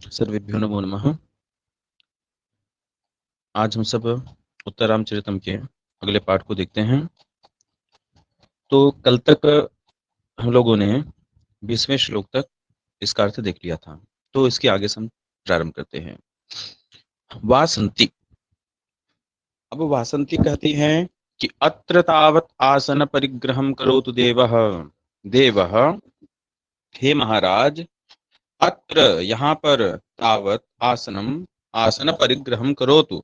सर्वेभ्यो नमो नमः। आज हम सब उत्तर रामचरितम के अगले पाठ को देखते हैं। तो कल तक हम लोगों ने 20वें श्लोक तक इसका अर्थ देख लिया था, तो इसके आगे से हम प्रारंभ करते हैं। वासंती। अब वासंती कहती हैं कि अत्र तावत् आसन परिग्रहं करोतु देवः। देवः, हे महाराज, अत्र यहाँ पर तावत् आसनम, आसन परिग्रहं करोतु,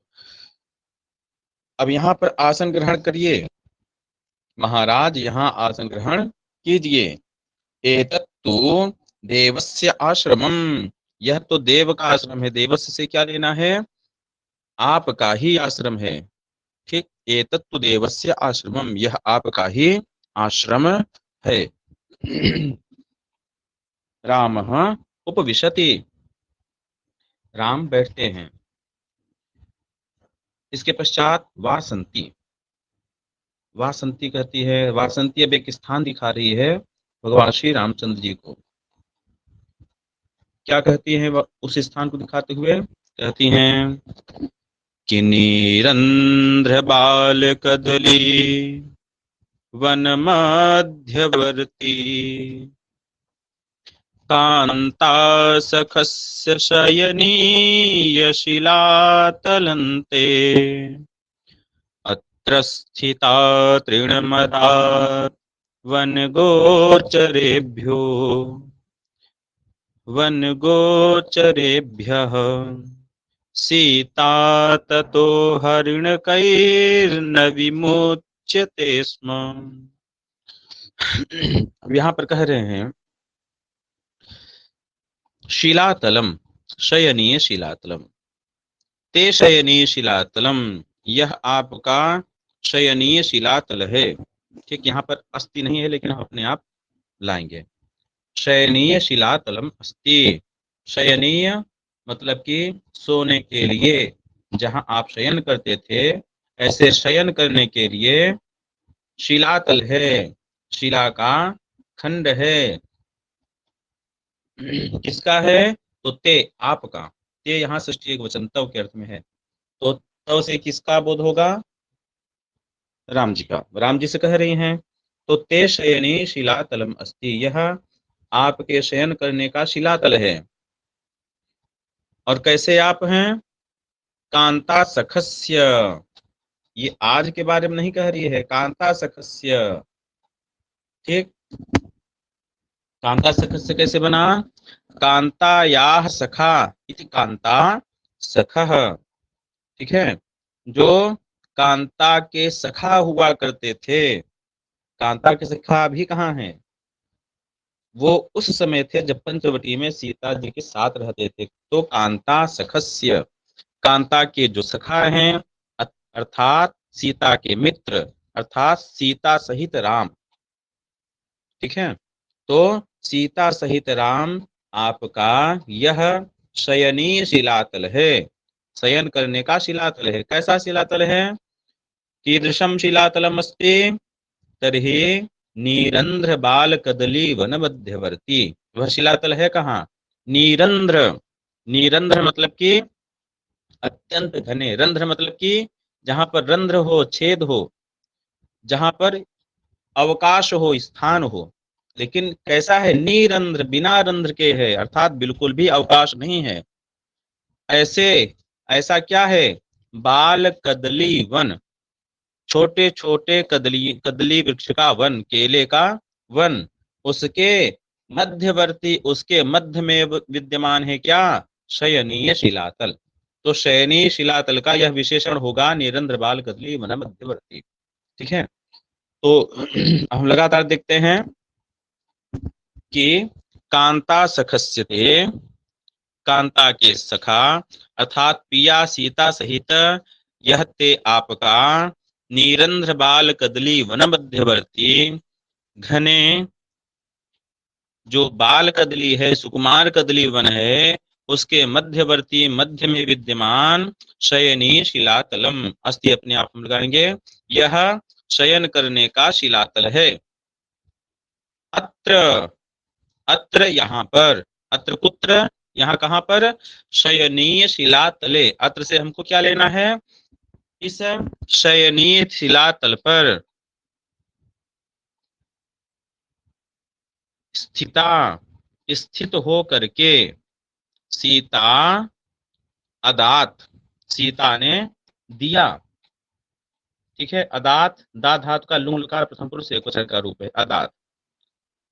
अब यहाँ पर आसन ग्रहण करिए। महाराज यहाँ आसन ग्रहण कीजिए। एतत्तु देवस्य आश्रमम, यह तो देव का आश्रम है। देवस्य से क्या लेना है? आपका ही आश्रम है। ठीक, एतत्तु देवस्य आश्रमम, यह आपका ही आश्रम है। रामः उपविशति, राम बैठते हैं। इसके पश्चात वासंती, वासंती कहती है, वासंती अब एक स्थान दिखा रही है भगवान श्री रामचंद्र जी को। क्या कहती है उस स्थान को दिखाते हुए? कहती हैं कि नीरंध्र बाल कदली वन मध्यवर्ती कांता सखस्य शयनीय शिलातलन्ते अत्र स्थिता तृणमदा वनगोचरेभ्यो वनगोचरेभ्यः सीता ततो हरिणकैर्न विमुच्यते स्म। अब यहाँ पर कह रहे हैं शिलातलम, शयनीय शिलातलम, ते शयनीय शिलातलम, यह आपका शयनीय शिलातल है। ठीक, यहाँ पर अस्ति नहीं है लेकिन हम अपने आप लाएंगे। शयनीय शिलातलम अस्ति, शयनीय मतलब कि सोने के लिए, जहां आप शयन करते थे ऐसे शयन करने के लिए शिलातल है, शिला का खंड है। किसका है? तो ते, आपका। ते यहाँ षष्ठी एकवचन तव के अर्थ में है, तो तव से किसका बोध होगा? राम जी का। राम जी से कह रही हैं तो ते शयनी शिलातलम अस्ति, यह आपके शयन करने का शिलातल है। और कैसे आप हैं? कांता सखस्य, ये आज के बारे में नहीं कह रही है, कांता सखस्य। ठीक, कांता सखस्य कैसे बना? कांतायाः सखा इति कांता सखः। ठीक है, जो कांता के सखा हुआ करते थे। कांता के सखा अभी कहाँ हैं? वो उस समय थे जब पंचवटी में सीता जी के साथ रहते थे। तो कांता सखस्य, कांता के जो सखा हैं, अर्थात सीता के मित्र, अर्थात सीता सहित राम। ठीक है, तो सीता सहित राम आपका यह शयनीय शिलातल है, शयन करने का शिलातल है। कैसा शिलातल है? कीदृशम शिलातलम अस्ति तर्हि नीरंध्र बाल कदली वन मध्यवर्ती, वह शिलातल है कहाँ? नीरंध्र, नीरंध्र मतलब कि अत्यंत घने, रंध्र मतलब कि जहां पर रंध्र हो, छेद हो, जहां पर अवकाश हो, स्थान हो। लेकिन कैसा है? निरंध्र, बिना रंध्र के है, अर्थात बिल्कुल भी अवकाश नहीं है। ऐसे, ऐसा क्या है? बाल कदली वन, छोटे छोटे कदली, कदली वृक्ष का वन, केले का वन, उसके मध्यवर्ती, उसके मध्य में विद्यमान है क्या? शयनीय शिलातल। तो शयनीय शिलातल का यह विशेषण होगा निरंध्र बाल कदली वन मध्यवर्ती। ठीक है, तो हम लगातार देखते हैं कि कांता सखस्यते, कांता के सखा अर्थात पिया सीता सहित यह ते आपका नीरंध्र बाल कदली वन मध्यवर्ती, घने जो बाल कदली है, सुकुमार कदली वन है, उसके मध्यवर्ती, मध्य में विद्यमान शयनीय शिलातलम अस्ति, अपने आप हम लगाएंगे, यह शयन करने का शिलातल है। अत्र, अत्र यहाँ पर, अत्र कुत्र? यहाँ कहाँ पर? शयनीय शिलातले। अत्र से हमको क्या लेना है? इस शयनीय शिलातल पर स्थित हो करके सीता अदात, सीता ने दिया। ठीक है, अदात दा धातु का लुंग लकार प्रथम पुरुष एकवचन का रूप है अदात,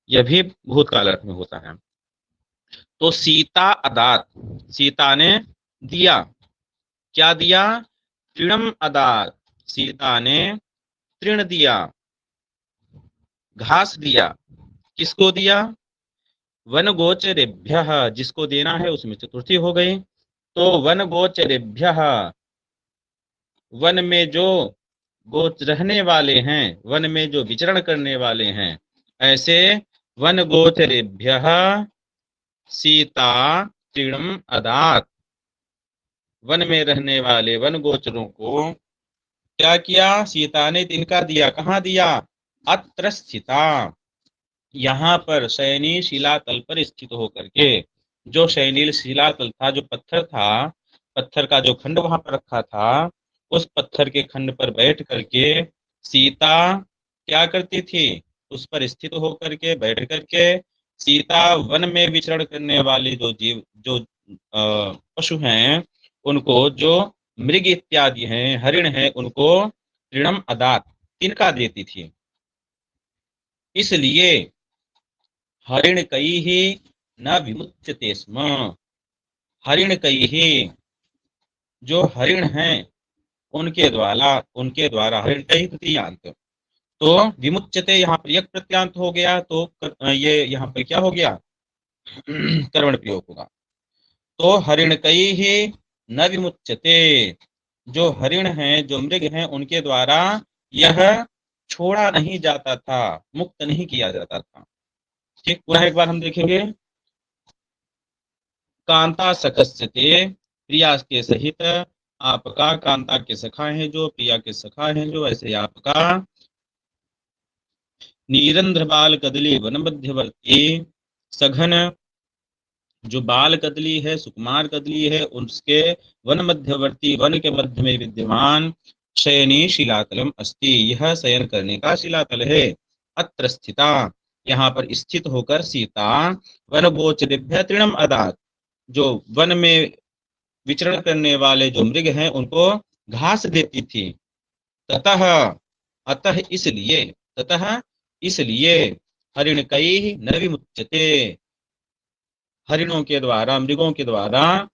यह भी भूतकाल अर्थ में होता है। तो सीता अदात, सीता ने दिया। क्या दिया? तृणम अदात, सीता ने तृण दिया, घास दिया। किसको दिया? वन गोचरेभ्य, जिसको देना है उसमें चतुर्थी हो गई। तो वन गोचरेभ्य, वन में जो गोच रहने वाले हैं, वन में जो विचरण करने वाले हैं, ऐसे वन गोचरेभ्य सीता तृणम अदात, वन में रहने वाले वन गोचरों को क्या किया? सीता ने तिनका दिया। कहाँ दिया? अत्र स्थिता, यहाँ पर शयनीय शिलातल पर स्थित होकर के। जो शयनीय शिलातल था, जो पत्थर था, पत्थर का जो खंड वहां पर रखा था, उस पत्थर के खंड पर बैठ करके सीता क्या करती थी? उस पर स्थित होकर के, बैठ करके सीता वन में विचरण करने वाले जो जीव, जो पशु हैं, उनको, जो मृग इत्यादि हैं, हरिण हैं, उनको तृणम अदात, तिनका देती थी। इसलिए हरिण कई ही न विमुच्यते स्म, हरिण कई ही, जो हरिण हैं उनके द्वारा हरिण कई तृतीयांत, तो विमुच्यते यहाँ पर एक प्रत्यांत हो गया, तो ये यहाँ पर क्या हो गया? कर्मण प्रयोग होगा। तो हरिण कई ही न विमुच्यते, जो हरिण हैं, जो मृग हैं, उनके द्वारा यह छोड़ा नहीं जाता था, मुक्त नहीं किया जाता था। ठीक, पुनः एक बार हम देखेंगे। कांता सकस्यते, प्रिया के सहित आपका, कांता के सखा हैं जो, प्रिया के सखा हैं जो, ऐसे आपका नीरंध्र बाल कदली वन मध्यवर्ती, सघन जो बाल कदली है, सुकुमार कदली है, उसके वन मध्यवर्ती, वन के मध्य में विद्यमान शयनी शिलातलम अस्ति, यह शयन करने का शिलातल है। अत्र स्थिता, यहाँ पर स्थित होकर सीता वन गोचरेभ्य तृणम अदात, जो वन में विचरण करने वाले जो मृग हैं उनको घास देती थी। ततः, अतः इसलिए, ततः इसलिए हरिण कई न विमुच्यते, हरिणों के द्वारा, मृगों के द्वारा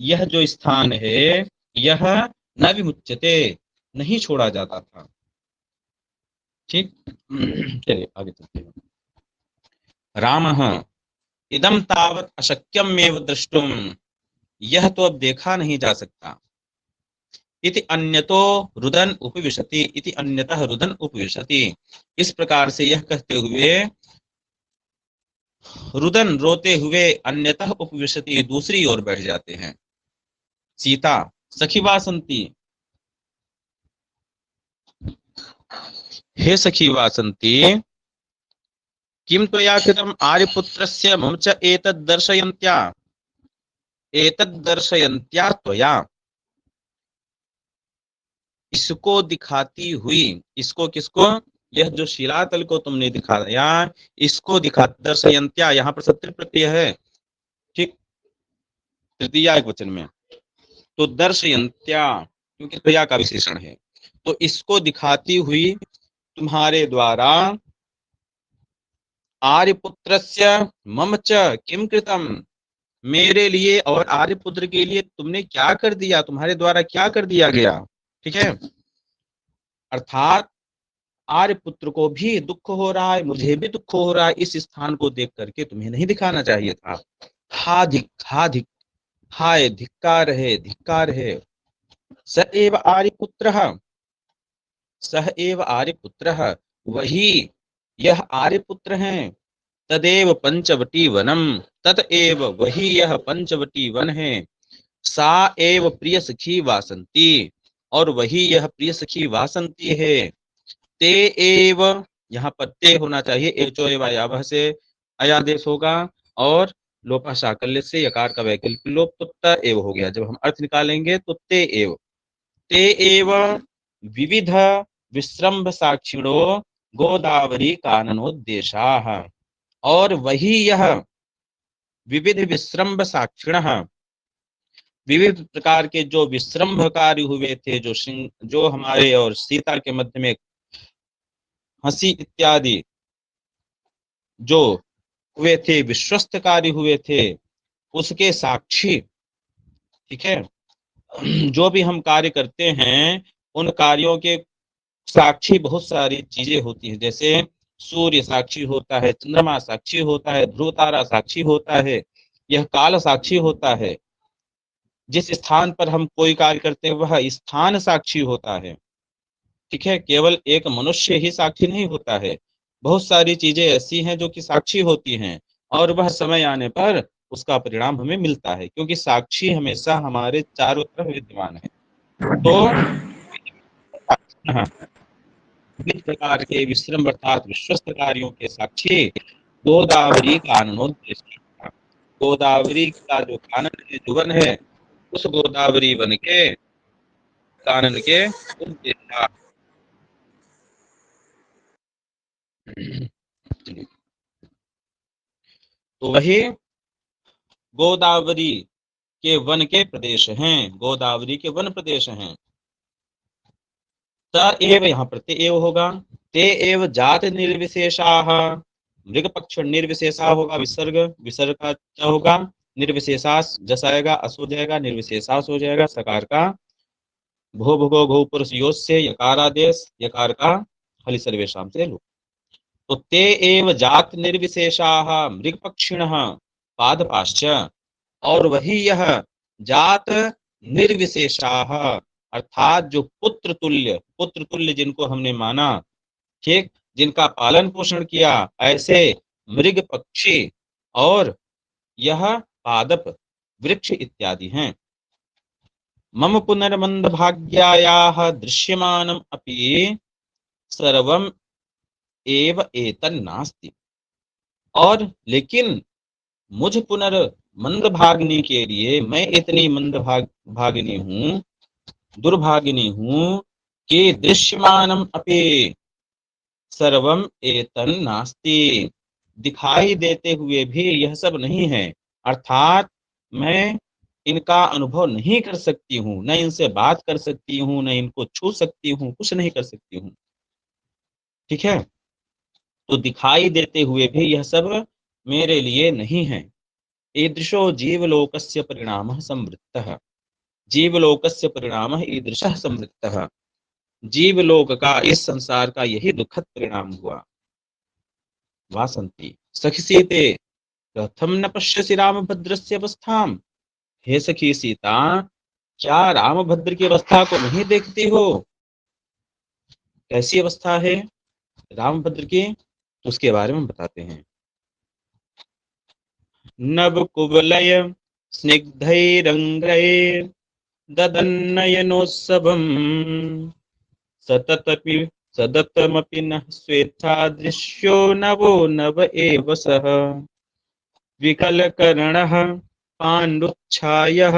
यह जो स्थान है, यह न विमुच्यते, नहीं छोड़ा जाता था। ठीक, चलिए आगे चलते हैं। रामः इदम तावत् अशक्यम एव द्रष्टुम, यह तो अब देखा नहीं जा सकता। इति अन्यतो रुदन उपविशति, इति अन्यतः रुदन उपविशति, इस प्रकार से यह कहते हुए रुदन रोते हुए अन्यतः उपविशति, दूसरी ओर बैठ जाते हैं। सीता सखी वासंती, हे सखी वासंती, किम त्वया कृतम आर्यपुत्रस्य मम च एतद् दर्शयन्त्या त्वया, इसको दिखाती हुई, इसको किसको? यह जो शिलातल को तुमने दिखाया, इसको दिखा, दर्शयन्त्या यहाँ पर सत्य प्रत्यय है, ठीक, तृतीया एक वचन में, तो दर्शयन्त्या क्योंकि त्वया का विशेषण है, तो इसको दिखाती हुई तुम्हारे द्वारा आर्यपुत्रस्य मम च किम कृतम, मेरे लिए और आर्यपुत्र के लिए तुमने क्या कर दिया, तुम्हारे द्वारा क्या कर दिया गया। ठीक है, अर्थात आर्यपुत्र को भी दुख हो रहा है, मुझे भी दुख हो रहा है, इस स्थान को देख करके तुम्हें नहीं दिखाना चाहिए था। हाय धिक्कार है, धिक्कार है। स एव आर्यपुत्रः, सह एव आर्यपुत्रः, वही यह आर्यपुत्र हैं। तदेव पंचवटी वनम, ततएव वही यह पंचवटी वन है। सा एव प्रिय सखी वासंती, और वही यह प्रिय सखी वासंती है। ते एव, यहाँ पर ते होना चाहिए, एचो एव से अयादेश होगा, और लोपा साकल्य से यकार का वैकल्पिक लोप, तो त एव हो गया। जब हम अर्थ निकालेंगे तो ते एव विविध विश्रम्भ साक्षिणो गोदावरी काननोद्देशाः। और वही यह विविध विश्रम्भ साक्षिणः, विविध प्रकार के जो विश्रम्भकारी हुए थे, जो हमारे और सीता के मध्य में हंसी इत्यादि जो हुए थे, विश्वस्तकारी हुए थे, उसके साक्षी। ठीक है, जो भी हम कार्य करते हैं उन कार्यों के साक्षी बहुत सारी चीजें होती है। जैसे सूर्य साक्षी होता है, चंद्रमा साक्षी होता है, ध्रुव तारा साक्षी होता है, यह काल साक्षी होता है। जिस स्थान पर हम कोई कार्य करते हैं वह स्थान साक्षी होता है। ठीक है, केवल एक मनुष्य ही साक्षी नहीं होता है, बहुत सारी चीजें ऐसी हैं जो कि साक्षी होती हैं, और वह समय आने पर उसका परिणाम हमें मिलता है, क्योंकि साक्षी हमेशा हमारे चारों तरफ विद्यमान है। तो हाँ, विविध प्रकार के विश्रम अर्थात विश्वस्त कार्यों के साक्षी गोदावरी काननोद्देश्य। गोदावरी का जो कानन है, जो वन है, उस गोदावरी वन के कानन के उद्देश्य। तो वही गोदावरी के वन के प्रदेश हैं, गोदावरी के वन प्रदेश हैं। त एव यहाँ प्रत्यय एव होगा। ते एव जात निर्विशेषाः, मृग पक्ष निर्विशेषा होगा, विसर्ग, विसर्ग का क्या होगा, निर्विशेषास, जस आएगा, अस हो जाएगा, निर्विशेषास हो जाएगा, सकार का भो भगो घो पुरुष योज से यकारादेश, यकार का हलि सर्वेशाम से लो। तो ते एव जात निर्विशेषाः मृग पक्षिणः पादपाश्च, और वही यह जात निर्विशेषाः अर्थात जो पुत्र तुल्य जिनको हमने माना, ठीक, जिनका पालन पोषण किया, ऐसे मृग पक्षी और यह पादप वृक्ष इत्यादि हैं। मम पुनर्मंद भाग्यायाः दृश्यमानम अपि सर्वम एव एतन्नास्ति। और लेकिन मुझ पुनर्मंद भागनी के लिए मैं इतनी मंद भागिनी हूँ, दुर्भागिनी हूँ कि दृश्यमानम अपि सर्वम एतन नास्ति, दिखाई देते हुए भी यह सब नहीं है। अर्थात मैं इनका अनुभव नहीं कर सकती हूँ, न इनसे बात कर सकती हूँ, न इनको छू सकती हूँ, कुछ नहीं कर सकती हूँ। ठीक है, तो दिखाई देते हुए भी यह सब मेरे लिए नहीं है। ईदृशो जीवलोकस्य परिणामः संवृत्तः, जीवलोकस्य परिणामः ईदृशः संवृत्तः, जीवलोक का, इस संसार का यही दुखद परिणाम हुआ। वासंती सखी सीते कथम न पश्यसि रामभद्रस्य अवस्थाम, हे सखी सीता, क्या रामभद्र की अवस्था को नहीं देखती हो? कैसी अवस्था है रामभद्र की, तो उसके बारे में बताते हैं। नव कुवलय स्निग्धैरंगैर ददन्नयनोत्सवम् सततपि सदतमपि न स्वेच्छादृश्यो नवो नव एव सः विकलकर्णः पाण्डुच्छायः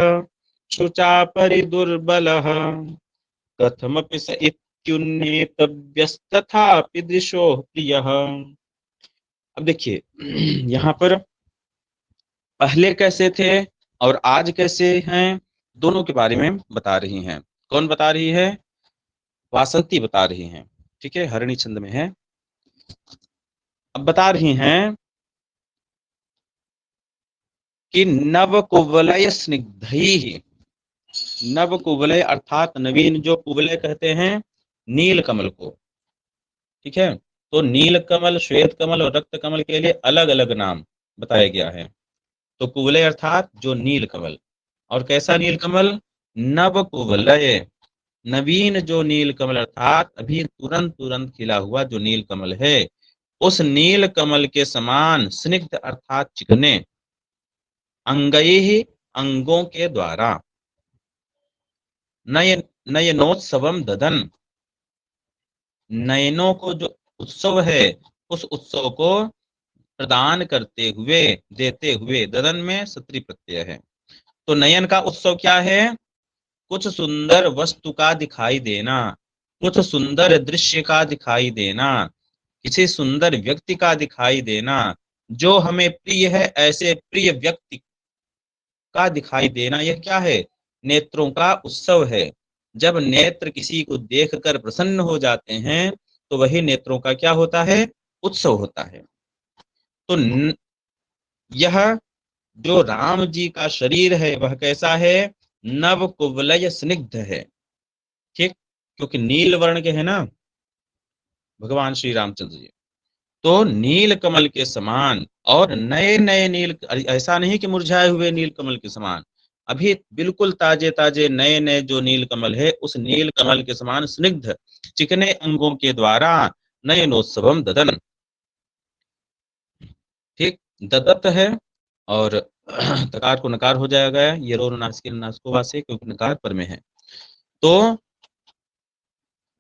शुचापरिदुर्बलः कथमपि स इत्युन्नेतव्यस्तथापि दृशो प्रियः। अब देखिए यहाँ पर पहले कैसे थे और आज कैसे हैं, दोनों के बारे में बता रही हैं। कौन बता रही है? वासंती बता रही हैं। ठीक है, हरिणी छंद में है। अब बता रही हैं कि नव कुवलय स्निग्धैः, नव कुवलय अर्थात नवीन, जो कुवलय कहते हैं नील कमल को। ठीक है, तो नील कमल, श्वेत कमल और रक्त कमल के लिए अलग अलग नाम बताया गया है। तो कुवलय अर्थात जो नील कमल, और कैसा नील कमल? नव कुवलय, नवीन जो नील कमल अर्थात अभी तुरंत तुरंत खिला हुआ जो नील कमल है, उस नील कमल के समान स्निग्ध अर्थात चिकने, अंगैहि अंगों के द्वारा, नयन नयनोत्सवम ददन, नयनों को जो उत्सव है उस उत्सव को प्रदान करते हुए, देते हुए, ददन में सत्री प्रत्यय है। तो नयन का उत्सव क्या है? कुछ सुंदर वस्तु का दिखाई देना, कुछ सुंदर दृश्य का दिखाई देना, किसी सुंदर व्यक्ति का दिखाई देना, जो हमें प्रिय है ऐसे प्रिय व्यक्ति का दिखाई देना, यह क्या है? नेत्रों का उत्सव है। जब नेत्र किसी को देखकर प्रसन्न हो जाते हैं तो वही नेत्रों का क्या होता है? उत्सव होता है। तो यह जो राम जी का शरीर है वह कैसा है? नव कुवलय स्निग्ध है। ठीक, क्योंकि नील वर्ण के है ना भगवान श्री रामचंद्र जी, तो नील कमल के समान, और नए नए नील, ऐसा नहीं कि मुरझाए हुए नील कमल के समान, अभी बिल्कुल ताजे ताजे नए नए जो नील कमल है उस नील कमल के समान स्निग्ध चिकने अंगों के द्वारा नयनोत्सवम ददन। ठीक, ददत है और तकार को नकार हो जाएगा, ये रो नासिक नासको वासे, क्योंकि नकार पर में है। तो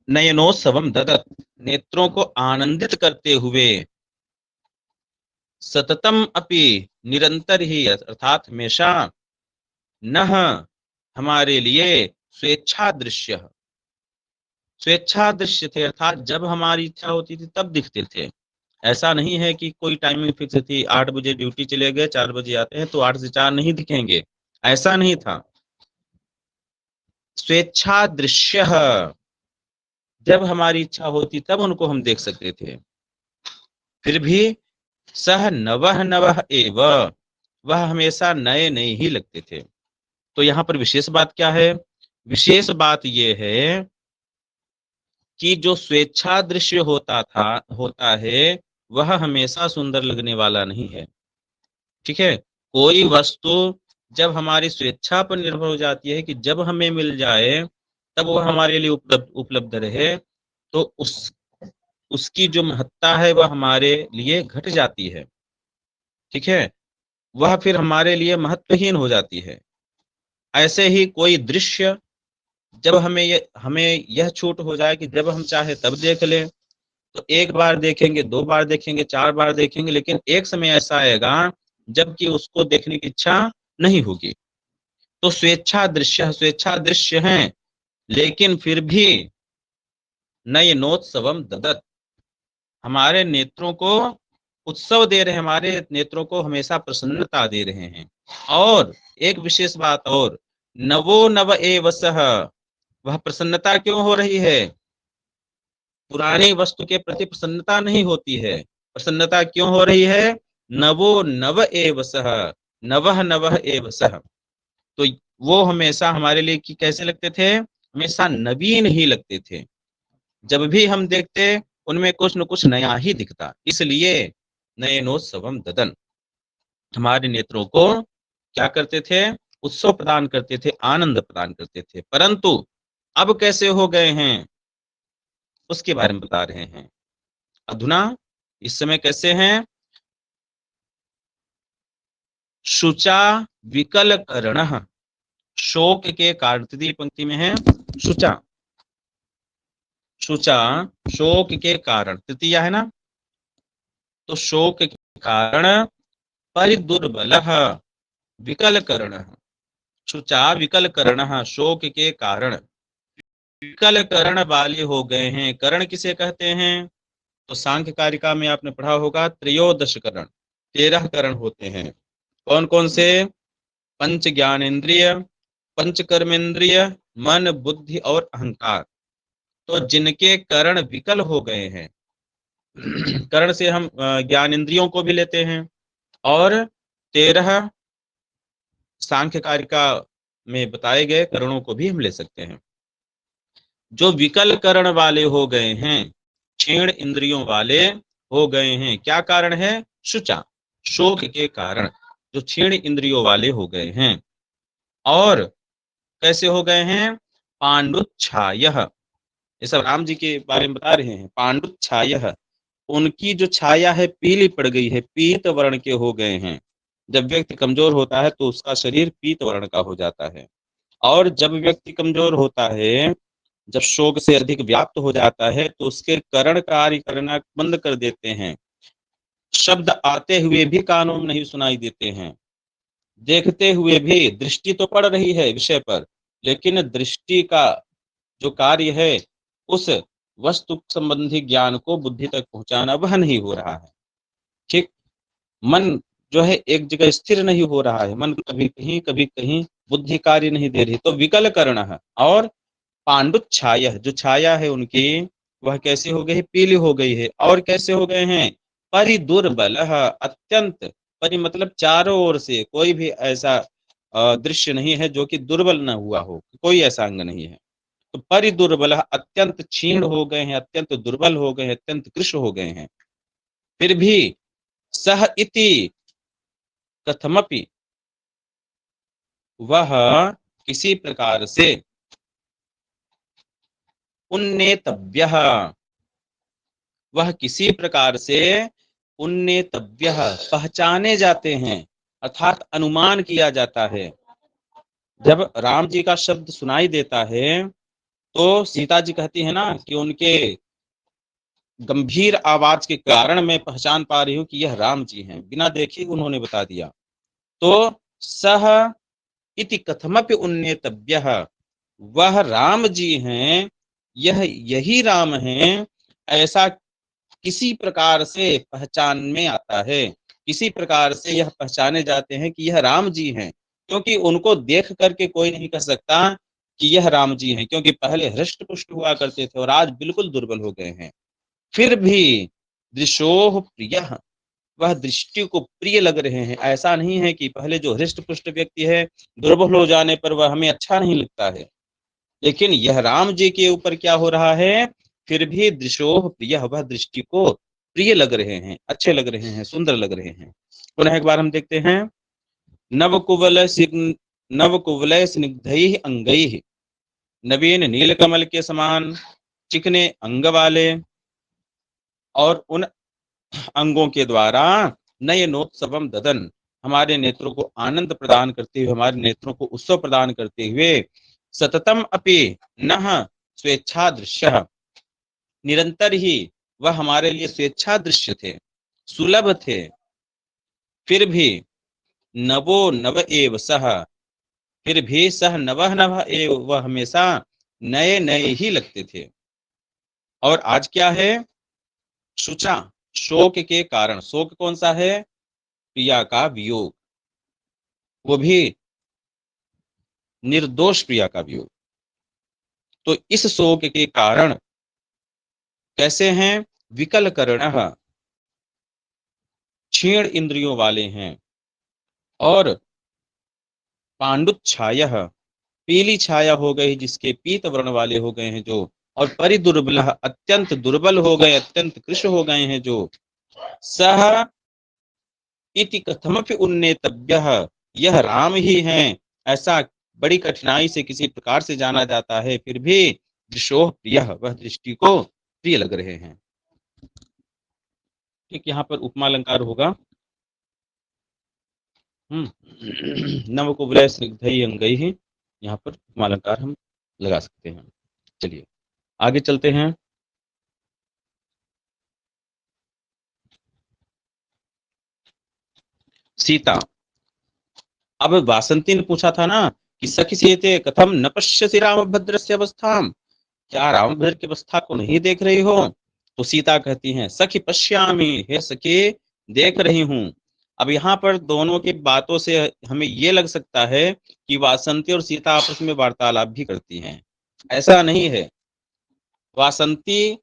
नयनोत्सवम ददत, नेत्रों को आनंदित करते हुए, सततम अपि, निरंतर ही, अर्थात हमेशा, नह, हमारे लिए, स्वेच्छा दृश्य, स्वेच्छा दृश्य थे, अर्थात जब हमारी इच्छा होती थी तब दिखते थे। ऐसा नहीं है कि कोई टाइमिंग फिक्स थी, 8 बजे ड्यूटी चले गए, 4 बजे आते हैं तो 8 से 4 नहीं दिखेंगे, ऐसा नहीं था। स्वेच्छा दृश्य, जब हमारी इच्छा होती तब उनको हम देख सकते थे। फिर भी सह नवह नवह एव, वह हमेशा नए नए ही लगते थे। तो यहाँ पर विशेष बात क्या है? विशेष बात यह है कि जो स्वेच्छा दृश्य होता है वह हमेशा सुंदर लगने वाला नहीं है। ठीक है, कोई वस्तु जब हमारी स्वेच्छा पर निर्भर हो जाती है कि जब हमें मिल जाए तब वह हमारे लिए उपलब्ध रहे, तो उसकी जो महत्ता है वह हमारे लिए घट जाती है। ठीक है, वह फिर हमारे लिए महत्वहीन हो जाती है। ऐसे ही कोई दृश्य जब हमें यह छूट हो जाए कि जब हम चाहे तब देख लें, तो एक बार देखेंगे, 2 बार देखेंगे, 4 बार देखेंगे, लेकिन एक समय ऐसा आएगा जबकि उसको देखने की इच्छा नहीं होगी। तो स्वेच्छा दृश्य हैं, लेकिन फिर भी नयनोत्सवम ददत, हमारे नेत्रों को उत्सव दे रहे हैं, हमारे नेत्रों को हमेशा प्रसन्नता दे रहे हैं। और एक विशेष बात और, नवो नव एव सह, वह प्रसन्नता क्यों हो रही है? पुरानी वस्तु के प्रति प्रसन्नता नहीं होती है। प्रसन्नता क्यों हो रही है? नवो नव एव सह, नवह नवह एव सह, तो वो हमेशा हमारे लिए कि कैसे लगते थे? हमेशा नवीन ही लगते थे। जब भी हम देखते उनमें कुछ न कुछ नया ही दिखता, इसलिए नयनोत्सवम ददन, हमारे नेत्रों को क्या करते थे? उत्सव प्रदान करते थे, आनंद प्रदान करते थे। परंतु अब कैसे हो गए हैं उसके बारे में बता रहे हैं। अधुना, इस समय कैसे हैं? शुचा विकल कर्ण, शोक के कारण, तृतीय पंक्ति में है शुचा, शुचा शोक के कारण, तृतीया है ना, तो शोक के कारण, परिदुर्बल विकल कर्ण, शुचा विकल कर्ण, शोक के कारण विकल कर्ण वाले हो गए हैं। कर्ण किसे कहते हैं? तो सांख्य कारिका में आपने पढ़ा होगा, त्रयोदश कर्ण, 13 कर्ण होते हैं। कौन कौन से? पंच ज्ञानेन्द्रिय, पंच कर्मेंद्रिय, मन, बुद्धि और अहंकार। तो जिनके कर्ण विकल हो गए हैं, कर्ण से हम ज्ञान इंद्रियों को भी लेते हैं, और 13 सांख्य कारिका में बताए गए कर्णों को भी हम ले सकते हैं। जो विकल कर्ण वाले हो गए हैं, क्षीण इंद्रियों वाले हो गए हैं, क्या कारण है? शुचा, शोक के कारण जो क्षीण इंद्रियों वाले हो गए हैं। और कैसे हो गए हैं? पांडुच्छाय, ये सब राम जी के बारे में बता रहे हैं। पांडुच्छाय, उनकी जो छाया है पीली पड़ गई है, पीत वर्ण के हो गए हैं। जब व्यक्ति कमजोर होता है तो उसका शरीर पीत वर्ण का हो जाता है, और जब व्यक्ति कमजोर होता है, जब शोक से अधिक व्याप्त हो जाता है, तो उसके कर्ण कार्य करना बंद कर देते हैं। शब्द आते हुए भी कानों में नहीं सुनाई देते हैं, देखते हुए भी दृष्टि तो पड़ रही है विषय पर, लेकिन दृष्टि का जो कार्य है उस वस्तु संबंधी ज्ञान को बुद्धि तक पहुंचाना वह नहीं हो रहा है। ठीक, मन जो है एक जगह स्थिर नहीं हो रहा है, मन कभी कहीं बुद्धि कार्य नहीं दे रही, तो विकल कर्ण है। और पांडुच्छाया, जो छाया है उनकी वह कैसी हो गई है, पीली हो गई है। और कैसे हो गए हैं, परिदुर्बल, अत्यंत, परि मतलब चारों ओर से कोई भी ऐसा दृश्य नहीं है जो कि दुर्बल न हुआ हो, कोई ऐसा अंग नहीं है। तो परिदुर्बल, अत्यंत क्षीण हो गए हैं, अत्यंत दुर्बल हो गए हैं, अत्यंत कृश हो गए हैं। फिर भी सह इति कथमपि, वह किसी प्रकार से उन्नेतव्यः, वह किसी प्रकार से उन्नेतव्यः, पहचाने जाते हैं, अर्थात अनुमान किया जाता है। जब राम जी का शब्द सुनाई देता है तो सीता जी कहती है ना कि उनके गंभीर आवाज के कारण मैं पहचान पा रही हूं कि यह राम जी हैं, बिना देखे उन्होंने बता दिया। तो सह इति कथमपि उन्नेतव्यः, वह राम जी हैं, यह यही राम हैं, ऐसा किसी प्रकार से पहचान में आता है, किसी प्रकार से यह पहचाने जाते हैं कि यह राम जी हैं, क्योंकि उनको देख करके कोई नहीं कह सकता कि यह राम जी हैं, क्योंकि पहले हृष्ट पुष्ट हुआ करते थे और आज बिल्कुल दुर्बल हो गए हैं। फिर भी दृशोह प्रिय, वह दृष्टि को प्रिय लग रहे हैं। ऐसा नहीं है कि पहले जो हृष्ट पुष्ट व्यक्ति है दुर्बल हो जाने पर वह हमें अच्छा नहीं लगता है, लेकिन यह राम जी के ऊपर क्या हो रहा है, फिर भी दृशोह प्रिय, वह दृष्टि को प्रिय लग रहे हैं, अच्छे लग रहे हैं, सुंदर लग रहे हैं। पुनः एक बार हम देखते हैं, नवकुवलय स्निग्धैः अंगैः, नवीन नीलकमल के समान चिकने अंग वाले और उन अंगों के द्वारा नयनोत्सवम ददन, हमारे नेत्रों को आनंद प्रदान करते हुए, हमारे नेत्रों को उत्सव प्रदान करते हुए, सततम अपि नः स्वेच्छा दृश्य, निरंतर ही वह हमारे लिए स्वेच्छा दृश्य थे, सुलभ थे। फिर भी नवो नव एव सह, फिर भी सह नवः नव एव, वह हमेशा नए नए ही लगते थे। और आज क्या है, शुचा, शोक के कारण, शोक कौन सा है, प्रिया का वियोग, वो भी निर्दोष प्रिया का वियोग। तो इस शोक के कारण कैसे हैं, विकल करणः, क्षीण इंद्रियों वाले हैं। और पांडुच्छायः, पीली छाया हो गई जिसके, पीत वर्ण वाले हो गए हैं जो। और परिदुर्बल, अत्यंत दुर्बल हो गए, अत्यंत कृश हो गए हैं जो। सह इति कथमपि उन्नेतव्यः, यह राम ही हैं, ऐसा बड़ी कठिनाई से किसी प्रकार से जाना जाता है, फिर भी दृशोह प्रियः, वह दृष्टि को प्रिय लग रहे हैं। ठीक, यहाँ पर उपमा अलंकार होगा। नवकुवलय स्निग्धैः अंगैः, यहाँ पर उपमा अलंकार हम लगा सकते हैं। चलिए आगे चलते हैं। सीता, अब वासंती ने पूछा था ना कि सखी सीते कथम न पश्यसि रामभद्रस्य अवस्थाम, क्या रामभद्र की अवस्था को नहीं देख रही हो। तो सीता कहती हैं, सखी पश्यामि, हे सखी देख रही हूं। अब यहाँ पर दोनों की बातों से हमें ये लग सकता है कि वासंती और सीता आपस में वार्तालाप भी करती हैं। ऐसा नहीं है, वासंती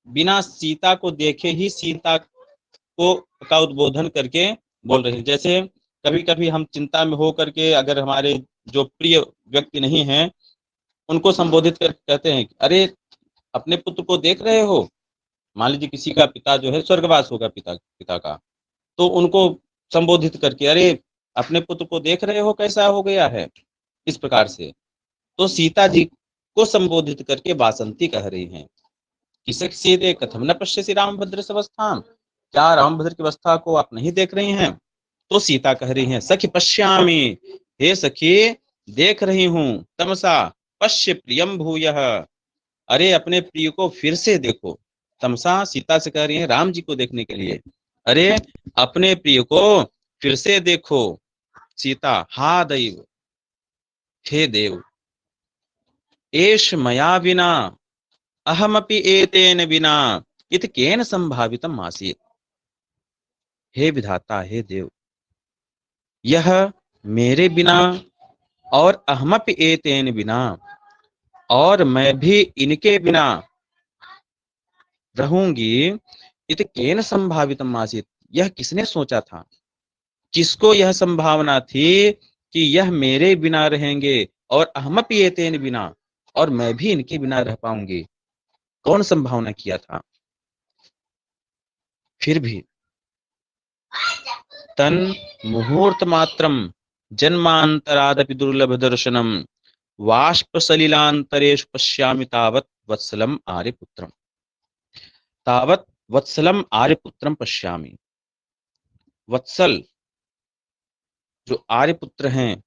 बिना सीता को देखे ही सीता को का उद्बोधन करके बोल रहे हैं। जैसे कभी कभी हम चिंता में हो करके अगर हमारे जो प्रिय व्यक्ति नहीं है उनको संबोधित कर कहते हैं, अरे अपने पुत्र को देख रहे हो। मान लीजिए किसी का पिता जो है स्वर्गवास होगा, पिता पिता का, तो उनको संबोधित करके, अरे अपने पुत्र को देख रहे हो कैसा हो गया है, इस प्रकार से। तो सीता जी को संबोधित करके वासंती कह रही हैं, किसक सीते कथम न पश्यसि रामभद्र अवस्थाम, क्या रामभद्र की अवस्था को आप नहीं देख रही हैं। तो सीता कह रही हैं, सखी पश्यामि, हे सखी देख रही हूं, तमसा पश्य प्रियम भूयः, अरे अपने प्रिय को फिर से देखो। तमसा सीता से कह रही है राम जी को देखने के लिए, अरे अपने प्रिय को फिर से देखो। सीता, हा दैव, हे देव, एष मया विना अहमपि एतेन विना इत केन संभावितम आसीत्। हे विधाता, हे देव, यह मेरे बिना और अहमपि एतेन बिना, और मैं भी इनके बिना रहूंगी। इत केन संभावितम आसीत्, यह किसने सोचा था? किसको यह संभावना थी कि यह मेरे बिना रहेंगे और अहमपि एतेन बिना, और मैं भी इनके बिना रह पाऊंगी? कौन संभावना किया था? फिर भी तन मुहूर्त मात्रम जन्मांतरादपि दुर्लभ दर्शनम वाष्प सलिलांतरेषु पश्यामि तावत वत्सलम आर्यपुत्रम। तावत वत्सलम आर्यपुत्रम पश्यामि। वत्सल जो आर्यपुत्र हैं,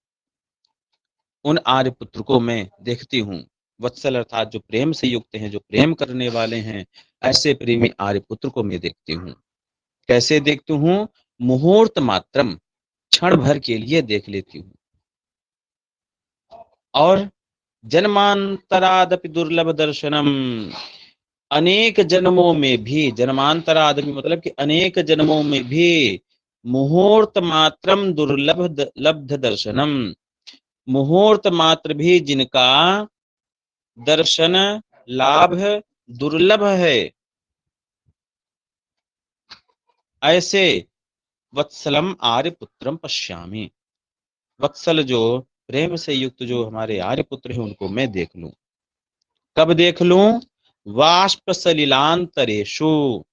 उन आर्यपुत्र को मैं देखती हूँ। वत्सल अर्थात जो प्रेम से युक्त हैं, जो प्रेम करने वाले हैं, ऐसे प्रेमी आर्यपुत्र को मैं देखती हूँ। कैसे देखती हूँ? मुहूर्त मात्रम, क्षण भर के लिए देख लेती हूँ। और जन्मांतरादपि दुर्लभ दर्शनम, अनेक जन्मों में भी, जन्मांतरादपि मतलब कि अनेक जन्मों में भी, मुहूर्त मात्रम दुर्लभ लब्ध दर्शनम, मुहूर्त मात्र भी जिनका दर्शन लाभ दुर्लभ है, ऐसे वत्सलम आर्यपुत्रम पश्यामि। वत्सल जो प्रेम से युक्त जो हमारे आर्यपुत्र हैं, उनको मैं देख लूं। कब देख लूं? वाष्प सलिलांतरेषु,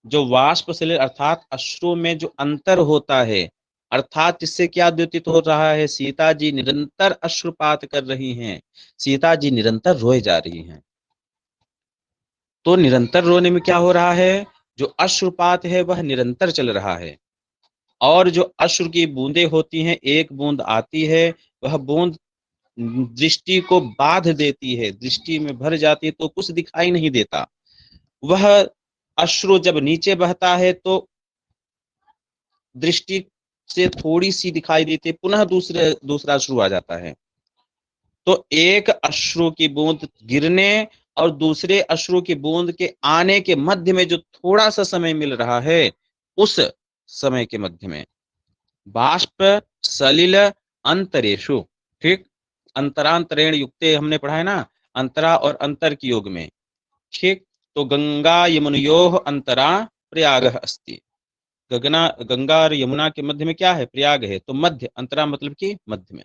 जो वाष्प सलिल अर्थात अश्रु में जो अंतर होता है, अर्थात इससे क्या द्योतित हो रहा है? सीता जी निरंतर अश्रुपात कर रही हैं, सीता जी निरंतर रोए जा रही हैं। तो निरंतर रोने में क्या हो रहा है? जो अश्रुपात है वह निरंतर चल रहा है, और जो अश्रु की बूंदें होती हैं, एक बूंद आती है, वह बूंद दृष्टि को बाध देती है, दृष्टि में भर जाती है तो कुछ दिखाई नहीं देता। वह अश्रु जब नीचे बहता है तो दृष्टि से थोड़ी सी दिखाई देती है, पुनः दूसरा अश्रु आ जाता है। तो एक अश्रु की बूंद गिरने और दूसरे अश्रु की बूंद के आने के मध्य में जो थोड़ा सा समय मिल रहा है, उस समय के मध्य में बाष्प सलिल अंतरेशु, ठीक, अंतरांतरेण युक्ते हमने पढ़ा है ना, अंतरा और अंतर की योग में, ठीक। तो गंगा यमुनयोः अंतरा प्रयाग अस्ति, गंगा और यमुना के मध्य में क्या है? प्रयाग है। तो मध्य, अंतरा मतलब कि मध्य में।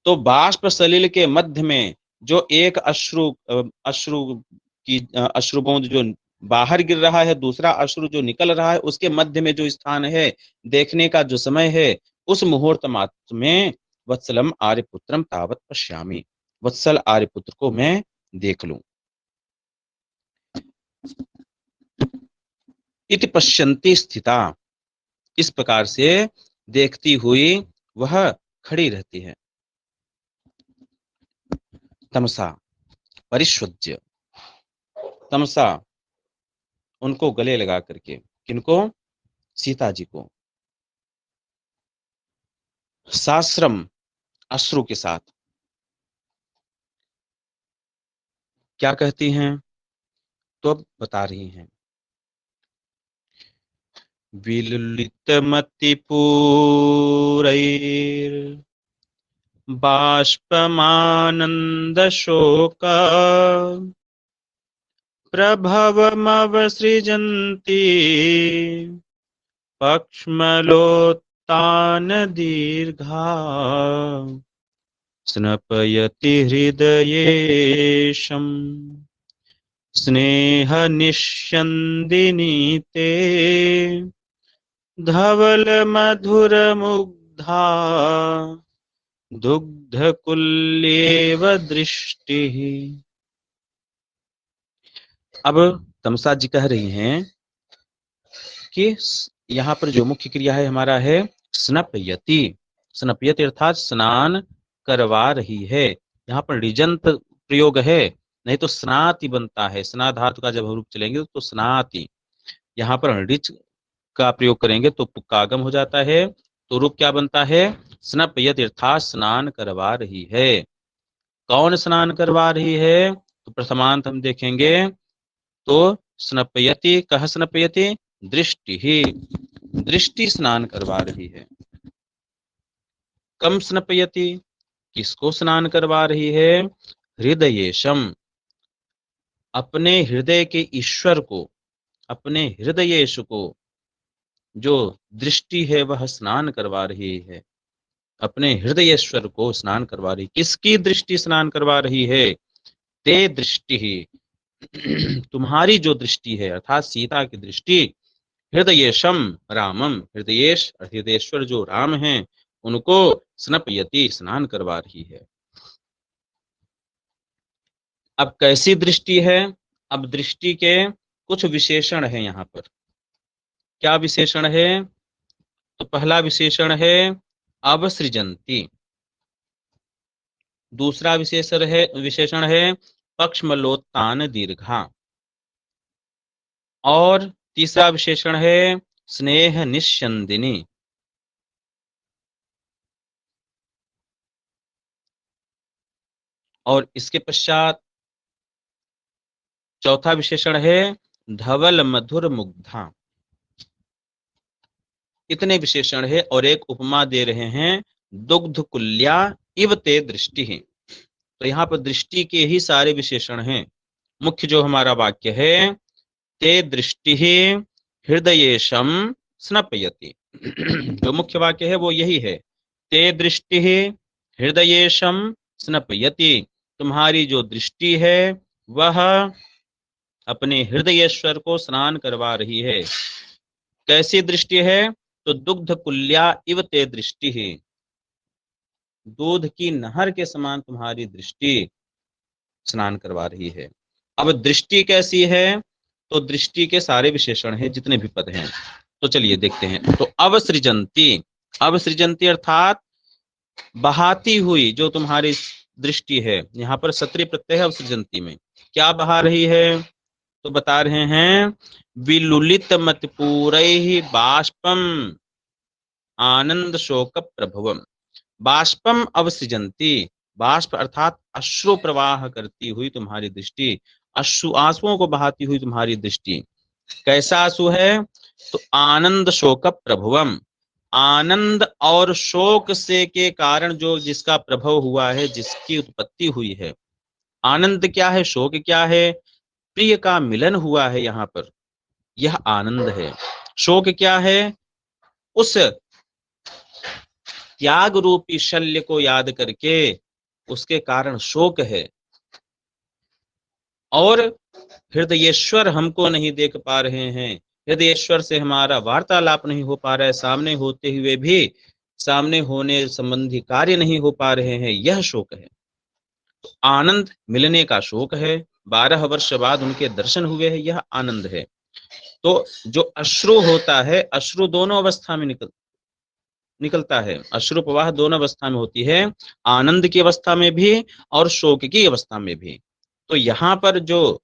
तो बाष्प सलिल के मध्य में जो एक अश्रु बूंद जो बाहर गिर रहा है, दूसरा अश्रु जो निकल रहा है, उसके मध्य में जो स्थान है, देखने का जो समय है, उस मुहूर्त मात्र में वत्सलम आर्यपुत्रम तावत पश्यामि, वत्सल आर्यपुत्र को मैं देख लूं। इति पश्यन्ति स्थिता, इस प्रकार से देखती हुई वह खड़ी रहती है। तमसा परिष्वज्य, तमसा उनको गले लगा करके, किनको? सीता जी को। साश्रम अश्रु के साथ क्या कहती हैं? तो अब बता रही हैं। विलुलितमतिपूरैर् बाष्पमानन्दशोक प्रभवमवसृजन्ति पक्ष्मलोत्तानदीर्घा स्नपयति हृदयेशम् स्नेहनिष्यन्दिनी ते धवलमधुरमुग्धा दुग्धकुल्येव दृष्टिः। अब तमसा जी कह रही हैं कि यहाँ पर जो मुख्य क्रिया है हमारा है स्नपयति, स्नपयति अर्थात स्नान करवा रही है। यहाँ पर ऋजंत प्रयोग है, नहीं तो स्नाति बनता है। स्ना धातु का जब रूप चलेंगे तो स्नाति, यहाँ पर ऋच का प्रयोग करेंगे तो पुक्कागम हो जाता है, तो रूप क्या बनता है, स्नपयति अर्थात स्नान करवा रही है। कौन स्नान करवा रही है, तो प्रथमांत हम देखेंगे तो स्नपयति, कह स्नपयति, दृष्टि ही, दृष्टि स्नान करवा रही है। कम स्नपयति, किसको स्नान करवा रही है, हृदयेशम, अपने हृदय के ईश्वर को, अपने हृदयेश को जो दृष्टि है वह स्नान करवा रही है, अपने हृदयेश्वर को स्नान करवा रही। किसकी दृष्टि स्नान करवा रही है, ते दृष्टि ही, तुम्हारी जो दृष्टि है अर्थात सीता की दृष्टि, हृदयेशम रामम, हृदयेश हृदयेश्वर जो राम हैं उनको स्नपयति स्नान करवा रही है। अब कैसी दृष्टि है, अब दृष्टि के कुछ विशेषण है यहाँ पर। क्या विशेषण है, तो पहला विशेषण है अवसृजंती, दूसरा विशेषण है पक्षमलोत्तान दीर्घा, और तीसरा विशेषण है स्नेह निस्यंदिनी, और इसके पश्चात चौथा विशेषण है धवल मधुर मुग्धा। इतने विशेषण है और एक उपमा दे रहे हैं, दुग्ध कुल्या इव ते दृष्टि। तो यहाँ पर दृष्टि के ही सारे विशेषण हैं। मुख्य जो हमारा वाक्य है, ते दृष्टि हृदयेशम स्नपयति, जो मुख्य वाक्य है वो यही है, ते दृष्टि हृदयेशम स्नपयति, तुम्हारी जो दृष्टि है वह अपने हृदयेश्वर को स्नान करवा रही है। कैसी दृष्टि है, तो दुग्ध कुल्या इव ते दृष्टि है, दूध की नहर के समान तुम्हारी दृष्टि स्नान करवा रही है। अब दृष्टि कैसी है, तो दृष्टि के सारे विशेषण हैं जितने भी पद हैं, तो चलिए देखते हैं। तो अवसृजंती, अवसृजंती अर्थात बहाती हुई जो तुम्हारी दृष्टि है, यहाँ पर सत्री प्रत्यय है अवसृजंती में, क्या बहा रही है, तो बता रहे हैं विलुलित मत पूरैहि बाष्पम आनंद शोक प्रभवम, बाष्पम अवसृजंती, बाष्प अर्थात अश्रु प्रवाह करती हुई तुम्हारी दृष्टि, अश्रु आंसुओं को बहाती हुई तुम्हारी दृष्टि। कैसा आंसू है, तो आनंद शोक प्रभवम, आनंद और शोक से के कारण जो जिसका प्रभव हुआ है, जिसकी उत्पत्ति हुई है। आनंद क्या है, शोक क्या है, प्रिय का मिलन हुआ है यहाँ पर, यह आनंद है। शोक क्या है, उस त्याग रूपी शल्य को याद करके उसके कारण शोक है। और हृदयेश्वर हमको नहीं देख पा रहे हैं, हृदयेश्वर से हमारा वार्तालाप नहीं हो पा रहा है, सामने होते हुए भी सामने होने संबंधी कार्य नहीं हो पा रहे हैं, यह शोक है। तो आनंद मिलने का शोक है, 12 वर्ष बाद उनके दर्शन हुए हैं, यह आनंद है। तो जो अश्रु होता है, अश्रु दोनों अवस्था में निकलता है, अश्रु प्रवाह दोनों अवस्था में होती है, आनंद की अवस्था में भी और शोक की अवस्था में भी। तो यहाँ पर जो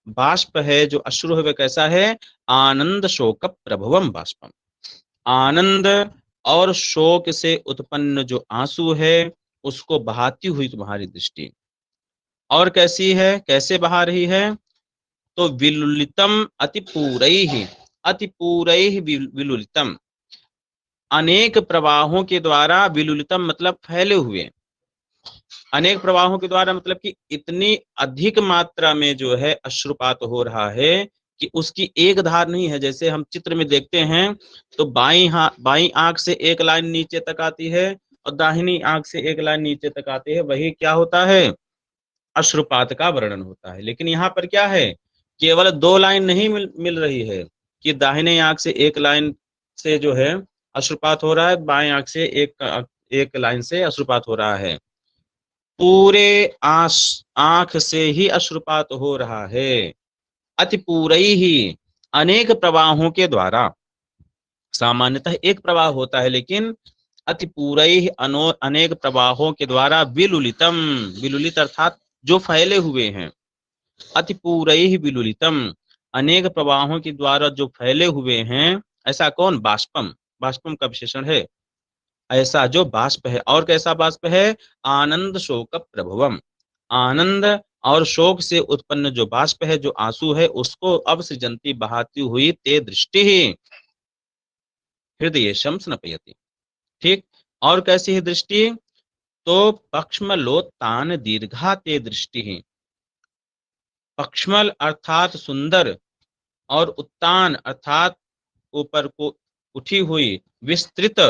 बाष्प है, जो अश्रु है, वह कैसा है, आनंद शोक प्रभवम बाष्पम, आनंद और शोक से उत्पन्न जो आंसू है उसको बहाती हुई तुम्हारी दृष्टि। और कैसी है, कैसे बहा रही है, तो विलुलितम अतिपूरैहि, अतिपूरैहि विलुलितम, अनेक प्रवाहों के द्वारा, विलुलितम मतलब फैले हुए, अनेक प्रवाहों के द्वारा मतलब कि इतनी अधिक मात्रा में जो है अश्रुपात हो रहा है कि उसकी एक धार नहीं है। जैसे हम चित्र में देखते हैं तो बाई आंख से एक लाइन नीचे तक आती है और दाहिनी आंख से एक लाइन नीचे तक आती है, वही क्या होता है, अश्रुपात का वर्णन होता है। लेकिन यहाँ पर क्या है, केवल 2 लाइन नहीं मिल रही है कि दाहिने आंख से एक लाइन से जो है अश्रुपात हो रहा है, बाएं आंख से एक लाइन से अश्रुपात हो रहा है, पूरे आंख से ही अश्रुपात हो रहा है। अति पूरे ही, अनेक प्रवाहों के द्वारा, सामान्यतः एक प्रवाह होता है लेकिन अति पूरे ही अनेक प्रवाहों के द्वारा विलुलितम, विलुलित अर्थात जो फैले हुए हैं, अति पूरे ही विलुलितम, अनेक प्रवाहों के द्वारा जो फैले हुए हैं, ऐसा कौन? बाष्पम, बाष्पम का विशेषण है, ऐसा जो बाष्प है। और कैसा बाष्प है? आनंद शोक प्रभवम, आनंद और शोक से उत्पन्न जो बाष्प है, जो आंसू है, उसको अब सृजंती बहाती हुई ते दृष्टि ही हृदय स्नपयति। ठीक, और कैसी है दृष्टि? तो पक्ष्मलोत्तान दीर्घा ते दृष्टि ही, पक्ष्मल अर्थात सुंदर, और उत्तान अर्थात ऊपर को उठी हुई, विस्तृत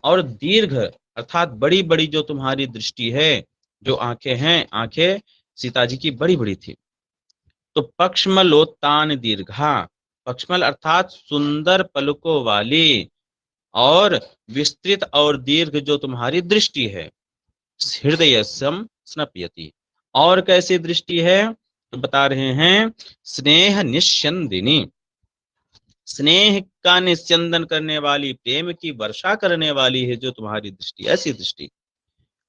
और दीर्घ अर्थात बड़ी बड़ी जो तुम्हारी दृष्टि है, जो आंखें हैं, आंखें सीता जी की बड़ी बड़ी थी। तो पक्ष्मलोत्तान दीर्घा, पक्ष्मल अर्थात सुंदर पलकों वाली और विस्तृत और दीर्घ जो तुम्हारी दृष्टि है, हृदय स्नपयति। और कैसी दृष्टि है? तो बता रहे हैं, स्नेह निस्यंदिनी, स्नेह का निस्यंदन करने वाली, प्रेम की वर्षा करने वाली है जो तुम्हारी दृष्टि, ऐसी दृष्टि।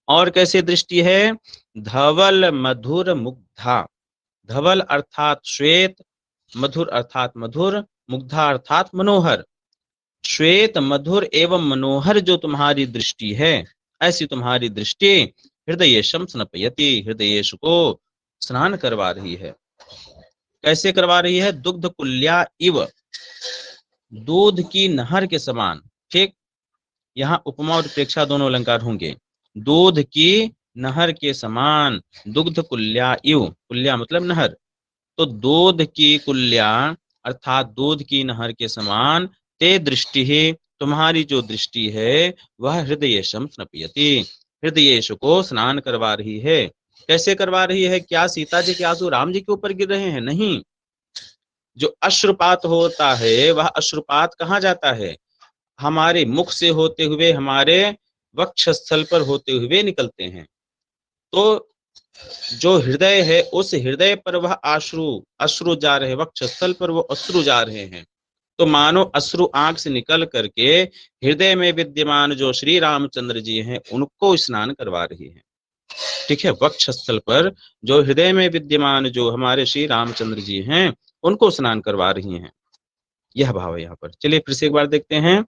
और कैसी दृष्टि है? धवल मधुर मुग्धा, धवल अर्थात श्वेत, मधुर अर्थात मधुर, मुग्धा अर्थात मनोहर, श्वेत मधुर एवं मनोहर जो तुम्हारी दृष्टि है, ऐसी तुम्हारी दृष्टि हृदय स्नपयति, हृदय को स्नान करवा रही है। कैसे करवा रही है? दुग्ध कुल्या इव, दूध की नहर के समान। ठीक, यहाँ उपमा और प्रेक्षा दोनों अलंकार होंगे। दूध की नहर के समान, दुग्ध कुल्या इव, कुल्या मतलब नहर, तो दूध की कुल्या अर्थात दूध की नहर के समान, ते दृष्टि है, तुम्हारी जो दृष्टि है वह हृदय स्नपयति, हृदय को स्नान करवा रही है। कैसे करवा रही है? क्या सीता जी के आंसू राम जी के ऊपर गिर रहे हैं? नहीं, जो अश्रुपात होता है वह अश्रुपात कहाँ जाता है? हमारे मुख से होते हुए हमारे वक्षस्थल पर होते हुए निकलते हैं। तो जो हृदय है, उस हृदय पर वह अश्रु जा रहे, वक्षस्थल पर वो अश्रु जा रहे हैं। तो मानो अश्रु आंख से निकल करके हृदय में विद्यमान जो श्री रामचंद्र जी हैं उनको स्नान करवा रही है। ठीक है, वक्षस्थल पर जो हृदय में विद्यमान जो हमारे श्री रामचंद्र जी हैं उनको स्नान करवा रही हैं, यह भाव है यहाँ पर। चलिए फिर से एक बार देखते हैं।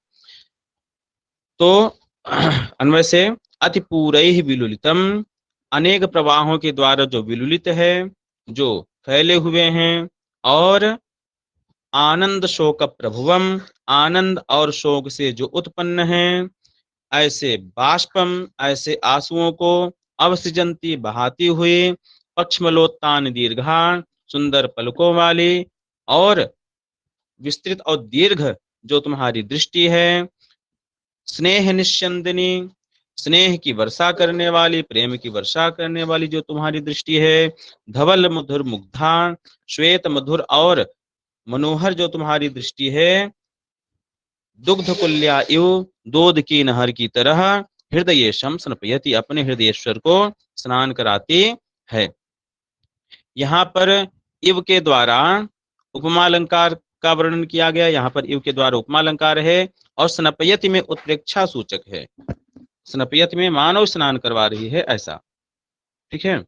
तो अन्वय से, अति पूरैः विलुलितम, अनेक प्रवाहों के द्वारा जो विलुलित है, जो फैले हुए हैं, और आनंद शोक प्रभुवम, आनंद और शोक से जो उत्पन्न है, ऐसे बाष्पम, ऐसे आंसुओं को अवसृजंती बहाती हुई, पक्ष्मलोत्तान दीर्घा, सुंदर पलकों वाली और विस्तृत और दीर्घ जो तुम्हारी दृष्टि है, स्नेह निस्यंदिनी, स्नेह की वर्षा करने वाली, प्रेम की वर्षा करने वाली जो तुम्हारी दृष्टि है, धवल मधुर मुग्धा, श्वेत मधुर और मनोहर जो तुम्हारी दृष्टि है, दुग्ध कुल्या इव, दूध की नहर की तरह, हृदय स्नपयति, अपने हृदयेश्वर को स्नान कराती है। यहाँ पर इव के द्वारा उपमा अलंकार का वर्णन किया गया, यहाँ पर इव के द्वारा उपमा अलंकार है, और स्नपयति में उत्प्रेक्षा सूचक है, स्नपयति में मानव स्नान करवा रही है, ऐसा। ठीक है,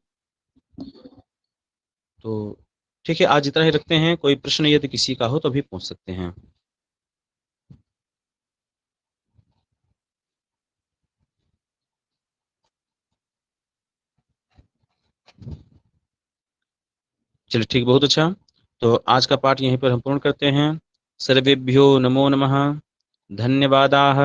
तो ठीक है, आज इतना ही रखते हैं। कोई प्रश्न यदि किसी का हो तो भी पूछ सकते हैं। चलिए ठीक, बहुत अच्छा। तो आज का पाठ यहीं पर हम पूर्ण करते हैं। सर्वेभ्यो नमो नमः, धन्यवादाः।